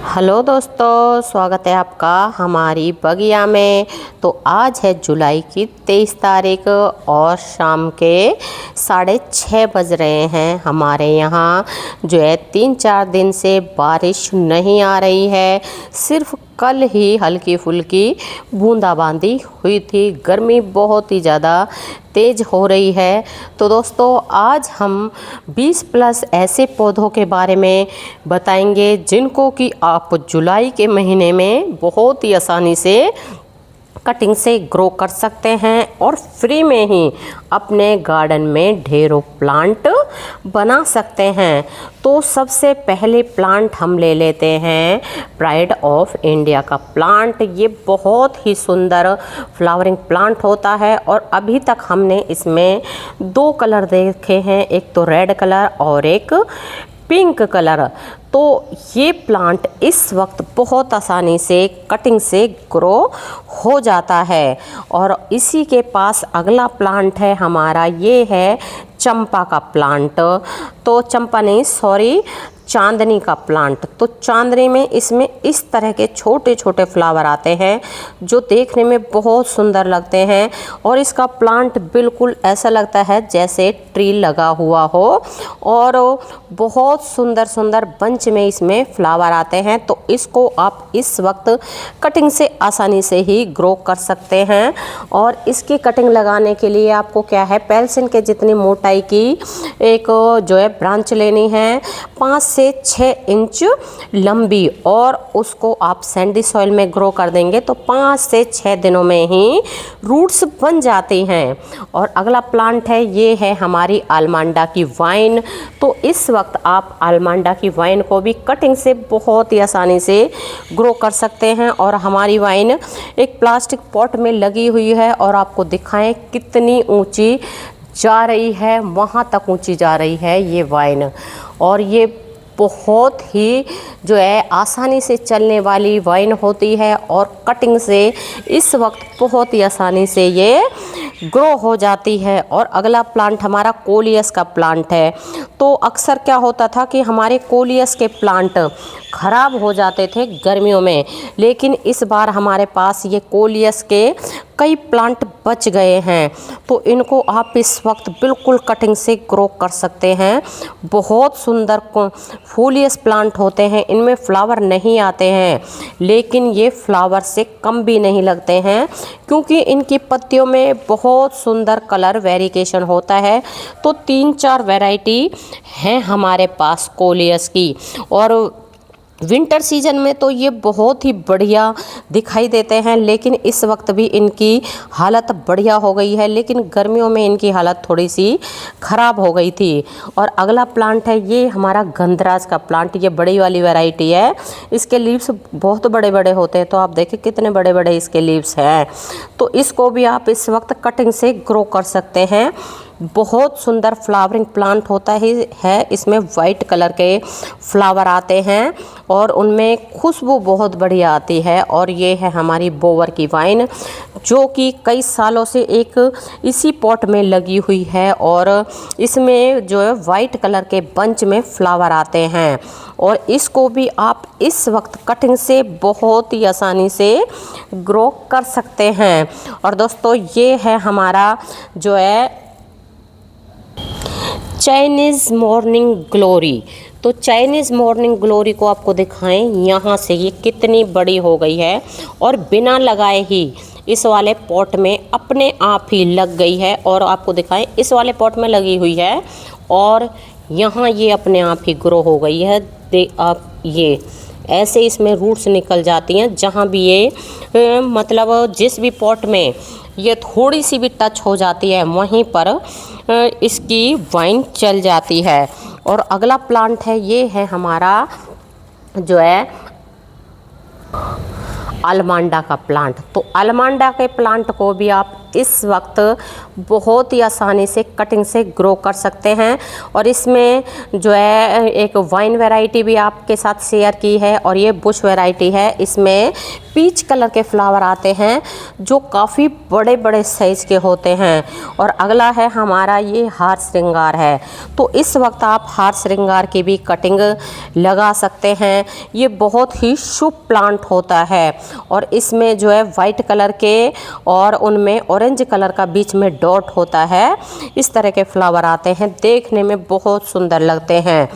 Hello दोस्तों, स्वागत है आपका हमारी बगिया में। तो आज है जुलाई की 23 तारीख और शाम के 6:30 बज रहे हैं। हमारे यहाँ जो है 3-4 दिन से बारिश नहीं आ रही है। सिर्फ कल ही हल्की फुल्की बूंदाबांदी हुई थी। गर्मी बहुत ही ज़्यादा तेज़ हो रही है। तो दोस्तों, आज हम 20 प्लस ऐसे पौधों के बारे में बताएंगे जिनको कि आप जुलाई के महीने में बहुत ही आसानी से कटिंग से ग्रो कर सकते हैं और फ्री में ही अपने गार्डन में ढेरों प्लांट बना सकते हैं। तो सबसे पहले प्लांट हम ले लेते हैं प्राइड ऑफ इंडिया का प्लांट। ये बहुत ही सुंदर फ्लावरिंग प्लांट होता है और अभी तक हमने इसमें 2 कलर देखे हैं, एक तो रेड कलर और एक पिंक कलर। तो ये प्लांट इस वक्त बहुत आसानी से कटिंग से ग्रो हो जाता है। और इसी के पास अगला प्लांट है हमारा, ये है चंपा का प्लांट। तो चंपा नहीं, सॉरी, चांदनी का प्लांट। तो चांदनी में इसमें इस तरह के छोटे छोटे फ्लावर आते हैं जो देखने में बहुत सुंदर लगते हैं और इसका प्लांट बिल्कुल ऐसा लगता है जैसे ट्री लगा हुआ हो और बहुत सुंदर सुंदर बंच में इसमें फ्लावर आते हैं। तो इसको आप इस वक्त कटिंग से आसानी से ही ग्रो कर सकते हैं। और इसकी कटिंग लगाने के लिए आपको क्या है, पेल्सिन के जितनी मोटाई की एक जो है ब्रांच लेनी है, 5 से 6 इंच लंबी, और उसको आप सैंडी सॉइल में ग्रो कर देंगे तो 5 से 6 दिनों में ही रूट्स बन जाती हैं। और अगला प्लांट है, ये है हमारी आलमांडा की वाइन। तो इस वक्त आप आलमांडा की वाइन को भी कटिंग से बहुत ही आसानी से ग्रो कर सकते हैं। और हमारी वाइन एक प्लास्टिक पॉट में लगी हुई है और आपको दिखाएं कितनी ऊंची जा रही है, वहाँ तक ऊंची जा रही है ये वाइन। और ये बहुत ही जो है आसानी से चलने वाली वाइन होती है और कटिंग से इस वक्त बहुत ही आसानी से ये ग्रो हो जाती है। और अगला प्लांट हमारा कोलियस का प्लांट है। तो अक्सर क्या होता था कि हमारे कोलियस के प्लांट ख़राब हो जाते थे गर्मियों में, लेकिन इस बार हमारे पास ये कोलियस के कई प्लांट बच गए हैं। तो इनको आप इस वक्त बिल्कुल कटिंग से ग्रो कर सकते हैं। बहुत सुंदर फोलियस प्लांट होते हैं, इनमें फ्लावर नहीं आते हैं लेकिन ये फ्लावर से कम भी नहीं लगते हैं क्योंकि इनकी पत्तियों में बहुत सुंदर कलर वेरिएशन होता है। तो 3-4 वैरायटी हैं हमारे पास कोलियस की। और विंटर सीजन में तो ये बहुत ही बढ़िया दिखाई देते हैं, लेकिन इस वक्त भी इनकी हालत बढ़िया हो गई है, लेकिन गर्मियों में इनकी हालत थोड़ी सी ख़राब हो गई थी। और अगला प्लांट है, ये हमारा गंधराज का प्लांट। ये बड़ी वाली वैरायटी है, इसके लीव्स बहुत बड़े बड़े होते हैं। तो आप देखें कितने बड़े बड़े इसके लीव्स हैं। तो इसको भी आप इस वक्त कटिंग से ग्रो कर सकते हैं। बहुत सुंदर फ्लावरिंग प्लांट होता है। इसमें वाइट कलर के फ्लावर आते हैं और उनमें खुशबू बहुत बढ़िया आती है। और ये है हमारी बोवर की वाइन जो कि कई सालों से एक इसी पॉट में लगी हुई है और इसमें जो है वाइट कलर के बंच में फ्लावर आते हैं। और इसको भी आप इस वक्त कटिंग से बहुत ही आसानी से ग्रो कर सकते हैं। और दोस्तों, ये है हमारा जो है चाइनीज़ मॉर्निंग ग्लोरी। तो चाइनीज़ मॉर्निंग ग्लोरी को आपको दिखाएं यहाँ से, ये कितनी बड़ी हो गई है और बिना लगाए ही इस वाले पॉट में अपने आप ही लग गई है। और आपको दिखाएं, इस वाले पॉट में लगी हुई है और यहाँ ये अपने आप ही ग्रो हो गई है। आप ये ऐसे इसमें रूट्स निकल जाती हैं जहाँ भी ये मतलब जिस भी पॉट में ये थोड़ी सी भी टच हो जाती है वहीं पर इसकी वाइन चल जाती है। और अगला प्लांट है, ये है हमारा जो है आलमांडा का प्लांट। तो आलमांडा के प्लांट को भी आप इस वक्त बहुत ही आसानी से कटिंग से ग्रो कर सकते हैं। और इसमें जो है एक वाइन वैरायटी भी आपके साथ शेयर की है और ये बुश वैरायटी है। इसमें पीच कलर के फ्लावर आते हैं जो काफ़ी बड़े बड़े साइज़ के होते हैं। और अगला है हमारा ये हार श्रृंगार है। तो इस वक्त आप हार श्रृंगार की भी कटिंग लगा सकते हैं। ये बहुत ही शुभ प्लांट होता है और इसमें जो है वाइट कलर के और उनमें ऑरेंज कलर का बीच में डॉट होता है। इस तरह के फ्लावर आते हैं, देखने में बहुत सुंदर लगते हैं।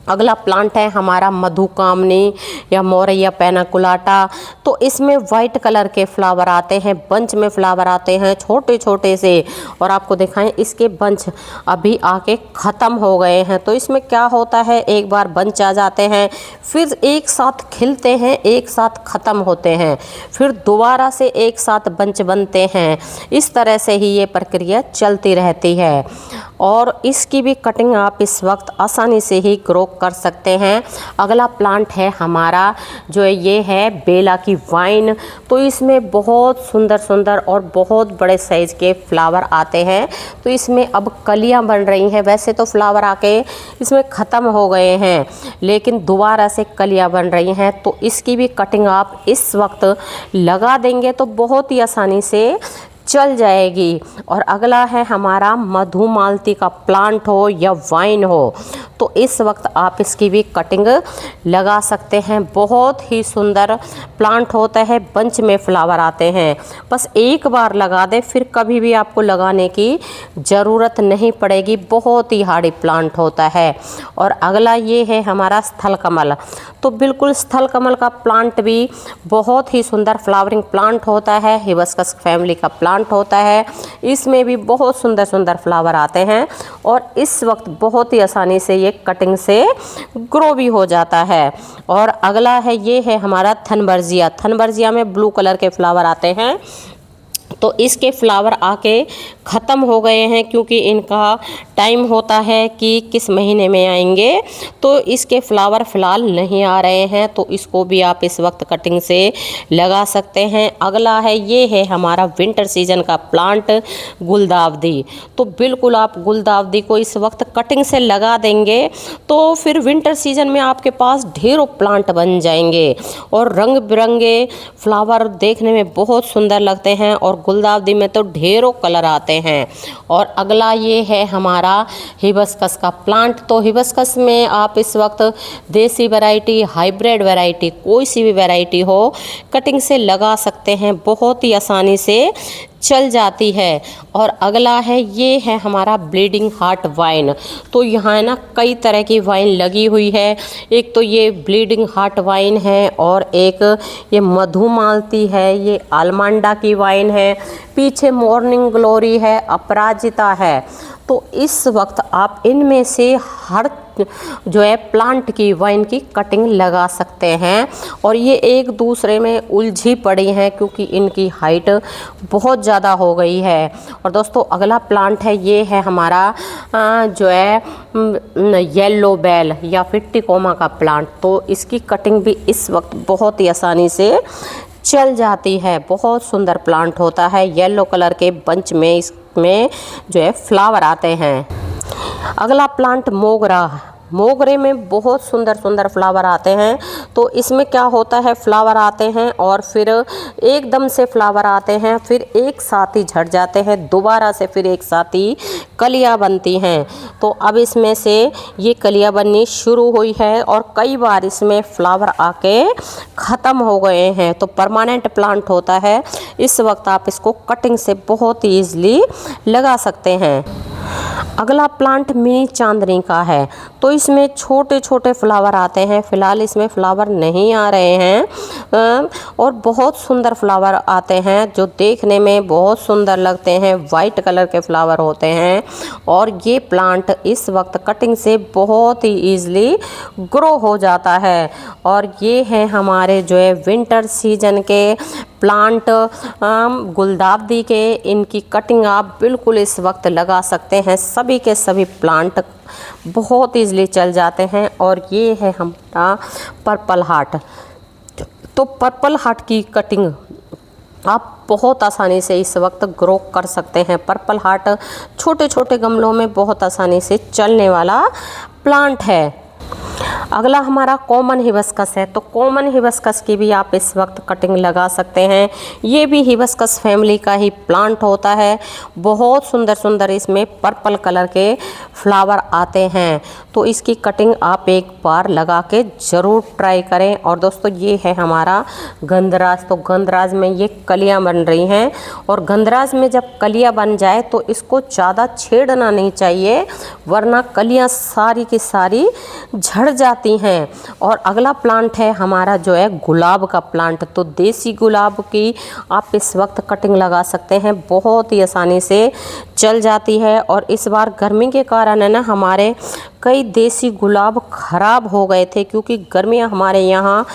अगला प्लांट है हमारा मधुकामनी या मोरैया पैनाकुलाटा। तो इसमें वाइट कलर के फ्लावर आते हैं, बंच में फ्लावर आते हैं छोटे छोटे से। और आपको दिखाएं इसके बंच अभी आके ख़त्म हो गए हैं। तो इसमें क्या होता है, एक बार बंच आ जाते हैं फिर एक साथ खिलते हैं, एक साथ ख़त्म होते हैं, फिर दोबारा से एक साथ बंच बनते हैं। इस तरह से ही ये प्रक्रिया चलती रहती है। और इसकी भी कटिंग आप इस वक्त आसानी से ही ग्रो कर सकते हैं। अगला प्लांट है हमारा जो ये है बेला की वाइन। तो इसमें बहुत सुंदर सुंदर और बहुत बड़े साइज़ के फ्लावर आते हैं। तो इसमें अब कलियां बन रही हैं। वैसे तो फ्लावर आके इसमें ख़त्म हो गए हैं लेकिन दोबारा से कलियां बन रही हैं। तो इसकी भी कटिंग आप इस वक्त लगा देंगे तो बहुत ही आसानी से चल जाएगी। और अगला है हमारा मधुमालती का प्लांट हो या वाइन हो तो इस वक्त आप इसकी भी कटिंग लगा सकते हैं। बहुत ही सुंदर प्लांट होता है, बंच में फ्लावर आते हैं। बस एक बार लगा दें फिर कभी भी आपको लगाने की ज़रूरत नहीं पड़ेगी। बहुत ही हार्डी प्लांट होता है। और अगला ये है हमारा स्थल कमल। तो बिल्कुल स्थल कमल का प्लांट भी बहुत ही सुंदर फ्लावरिंग प्लांट होता है, हिबिस्कस फैमिली का प्लांट होता है। इसमें भी बहुत सुंदर सुंदर फ्लावर आते हैं और इस वक्त बहुत ही आसानी से ये कटिंग से ग्रो भी हो जाता है। और अगला है ये है हमारा थनबर्जिया। थनबर्जिया में ब्लू कलर के फ्लावर आते हैं। तो इसके फ्लावर आके ख़त्म हो गए हैं क्योंकि इनका टाइम होता है कि किस महीने में आएंगे। तो इसके फ्लावर फ़िलहाल नहीं आ रहे हैं तो इसको भी आप इस वक्त कटिंग से लगा सकते हैं। अगला है ये है हमारा विंटर सीजन का प्लांट गुलदावदी। तो बिल्कुल आप गुलदावदी को इस वक्त कटिंग से लगा देंगे तो फिर विंटर सीजन में आपके पास ढेरों प्लांट बन जाएंगे और रंग बिरंगे फ्लावर देखने में बहुत सुंदर लगते हैं। और गुलदावदी में तो ढेरों कलर आते हैं। और अगला ये है हमारा हिबिस्कस का प्लांट। तो हिबिस्कस में आप इस वक्त देसी वैरायटी, हाइब्रिड वैरायटी, कोई सी भी वैरायटी हो कटिंग से लगा सकते हैं, बहुत ही आसानी से चल जाती है। और अगला है ये है हमारा ब्लीडिंग हार्ट वाइन। तो यहाँ ना कई तरह की वाइन लगी हुई है। एक तो ये ब्लीडिंग हार्ट वाइन है और एक ये मधुमालती है, ये आलमांडा की वाइन है, पीछे मॉर्निंग ग्लोरी है, अपराजिता है। तो इस वक्त आप इनमें से हर जो है प्लांट की वाइन की कटिंग लगा सकते हैं। और ये एक दूसरे में उलझी पड़ी हैं क्योंकि इनकी हाइट बहुत ज़्यादा हो गई है। और दोस्तों अगला प्लांट है ये है हमारा जो है येलो बेल या फिर टिकोमा का प्लांट। तो इसकी कटिंग भी इस वक्त बहुत ही आसानी से चल जाती है। बहुत सुंदर प्लांट होता है, येलो कलर के बंच में इसमें जो है फ्लावर आते हैं। अगला प्लांट मोगरा। मोगरे में बहुत सुंदर सुंदर फ्लावर आते हैं। तो इसमें क्या होता है, फ्लावर आते हैं और फिर एकदम से फ्लावर आते हैं, फिर एक साथ ही झड़ जाते हैं, दोबारा से फिर एक साथ ही कलियां बनती हैं। तो अब इसमें से ये कलियां बननी शुरू हुई है और कई बार इसमें फ्लावर आके ख़त्म हो गए हैं। तो परमानेंट प्लांट होता है। इस वक्त आप इसको कटिंग से बहुत ही ईजिली लगा सकते हैं। अगला प्लांट मिनी चांदनी का है। तो इसमें छोटे छोटे फ्लावर आते हैं। फ़िलहाल इसमें फ्लावर नहीं आ रहे हैं और बहुत सुंदर फ्लावर आते हैं जो देखने में बहुत सुंदर लगते हैं। वाइट कलर के फ्लावर होते हैं और ये प्लांट इस वक्त कटिंग से बहुत ही ईजिली ग्रो हो जाता है। और ये हैं हमारे जो है विंटर सीजन के प्लांट गुलदावदी के। इनकी कटिंग आप बिल्कुल इस वक्त लगा सकते हैं। सभी के सभी प्लांट बहुत ईजिली चल जाते हैं। और ये है हमारा पर्पल हार्ट। तो पर्पल हार्ट की कटिंग आप बहुत आसानी से इस वक्त ग्रो कर सकते हैं। पर्पल हार्ट छोटे छोटे गमलों में बहुत आसानी से चलने वाला प्लांट है। अगला हमारा कॉमन हिबिस्कस है। तो कॉमन हिबिस्कस की भी आप इस वक्त कटिंग लगा सकते हैं। ये भी हिबिस्कस फैमिली का ही प्लांट होता है। बहुत सुंदर सुंदर इसमें पर्पल कलर के फ्लावर आते हैं। तो इसकी कटिंग आप एक बार लगा के ज़रूर ट्राई करें। और दोस्तों ये है हमारा गंधराज। तो गंधराज में ये कलियां बन रही हैं और गंधराज में जब कलियां बन जाए तो इसको ज़्यादा छेड़ना नहीं चाहिए, वरना कलियां सारी की सारी झड़ जाती हैं। और अगला प्लांट है हमारा जो है गुलाब का प्लांट। तो देसी गुलाब की आप इस वक्त कटिंग लगा सकते हैं, बहुत ही आसानी से चल जाती है। और इस बार गर्मी के कारण है ना हमारे कई देसी गुलाब खराब हो गए थे, क्योंकि गर्मियां हमारे यहाँ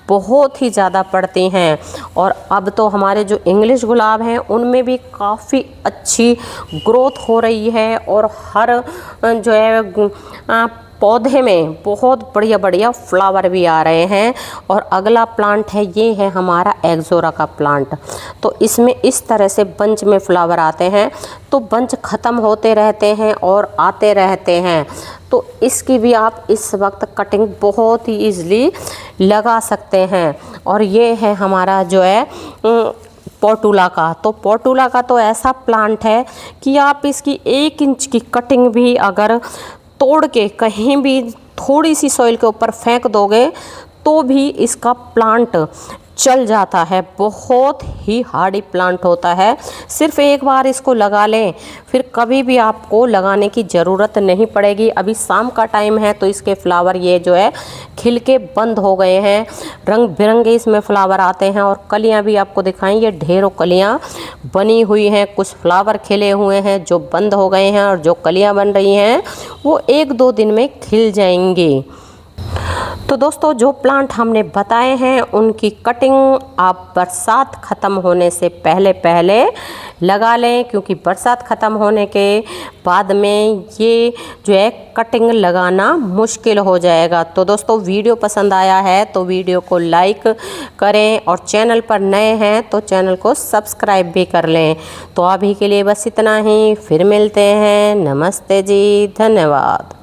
बहुत ही ज़्यादा पड़ती हैं। और अब तो हमारे जो इंग्लिश गुलाब हैं उनमें भी काफ़ी अच्छी ग्रोथ हो रही है और हर जो है पौधे में बहुत बढ़िया बढ़िया फ्लावर भी आ रहे हैं। और अगला प्लांट है, ये है हमारा एक्सोरा का प्लांट। तो इसमें इस तरह से बंच में फ्लावर आते हैं, तो बंच ख़त्म होते रहते हैं और आते रहते हैं। तो इसकी भी आप इस वक्त कटिंग बहुत ही ईज़िली लगा सकते हैं। और ये है हमारा जो है पोर्टुला का। तो पोर्टुला का तो ऐसा प्लांट है कि आप इसकी 1 इंच की कटिंग भी अगर तोड़ के कहीं भी थोड़ी सी सॉइल के ऊपर फेंक दोगे तो भी इसका प्लांट चल जाता है। बहुत ही हार्डी प्लांट होता है। सिर्फ एक बार इसको लगा लें, फिर कभी भी आपको लगाने की ज़रूरत नहीं पड़ेगी। अभी शाम का टाइम है तो इसके फ्लावर ये जो है खिल के बंद हो गए हैं। रंग बिरंगे इसमें फ्लावर आते हैं और कलियां भी आपको दिखाएं, ये ढेरों कलियां बनी हुई हैं। कुछ फ्लावर खिले हुए हैं जो बंद हो गए हैं और जो कलियां बन रही हैं वो 1-2 दिन में खिल जाएंगी। तो दोस्तों जो प्लांट हमने बताए हैं उनकी कटिंग आप बरसात ख़त्म होने से पहले पहले लगा लें, क्योंकि बरसात ख़त्म होने के बाद में ये जो है कटिंग लगाना मुश्किल हो जाएगा। तो दोस्तों वीडियो पसंद आया है तो वीडियो को लाइक करें और चैनल पर नए हैं तो चैनल को सब्सक्राइब भी कर लें। तो अभी के लिए बस इतना ही, फिर मिलते हैं। नमस्ते जी, धन्यवाद।